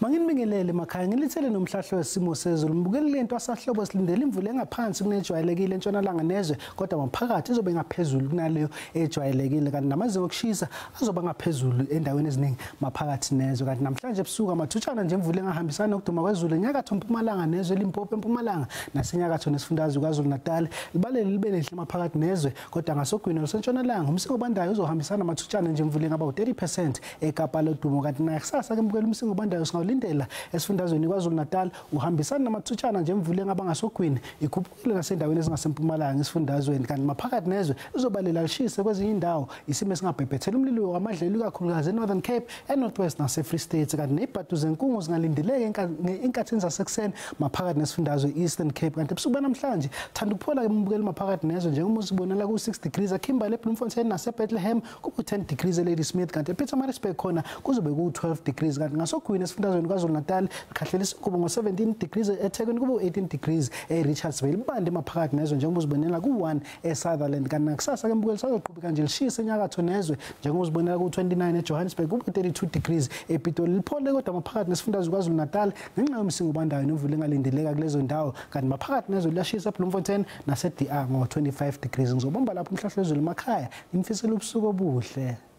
Mangibingelele emakhaya ngilithele nomhlahlo wesimo sezulu mbukeli lento asahlobo silindele imvula engaphansi kunejwayelekile entshonalanga nezwe kodwa maphakathi izobe ngaphezulu kunaleyo ejwayelekile kanti namazinga okushisa azoba ngaphezulu endaweni eziningi maphakathi nezwe kanti namhlanje ebusuku amathutshana nje imvula engahambisana nokuduma kwezulu enyakatho mpumalanga nezwe Limpopo empumalanga nasenyakatho nesifundazwe kwaZulu Natal libalele libe lehle maphakathi nezwe kodwa ngasogwini lusentshonalanga umsingo obandayo uzohambisana amathutshana nje imvula engaba u30% eKapa lodumo kanti naye kusasa ke mbukeli umsingo obandayo lindela esifundazweni kwaZulu Natal uhambisana namathutshana nje imvula engaba ngasogwini ikhuphukile nasendaweni ezingasempumalanga esifundazweni kanti maphakathi nezwe izobalela lishise kwezinye indawo isimo esingabhebhethela umlilo wamadlelo kakhulukazi eNorthern Cape eNorthwest naseFree State kanti nezibhadu zenkungu zingalindeleke enkathini zasekuseni maphakathi nesifundazwe Eastern Cape kanti ebusuku namhlanje thanda ukuphola ke mbukeli maphakathi nezwe njengoba usibonela ku6 degrees eKimberley eBloemfontein naseBethlehem kubu10 degrees eLadysmith kanti ePietermaritzburg khona kuzobe ku12 degrees kanti ngasogwini esifundazweni kwaZulu Natal khahleliswa kuba ngo17 degrees eThekwini kuba 18 degrees eRichardsville bande maphakathi nezwe njengoba uzibonela ku1 eSutherland kanti kusasa ke mbukeli sazoqhubeka nje lishisa enyakatho nezwe njengoba uzibonela ku29 eJohannesburg kuba 32 degrees ePitoli liphole kodwa maphakathi nesifundazwe kwaZulu Natal ngenxa yomsingo obandayo nemvula engalindeleka kulezo ndawo kanti maphakathi nezwe liyashisa eBloemfontein naseDR ngo25 degrees ngizobomba lapho umhlahlo wezulu emakhaya ngimfisela ubusuku obuhle.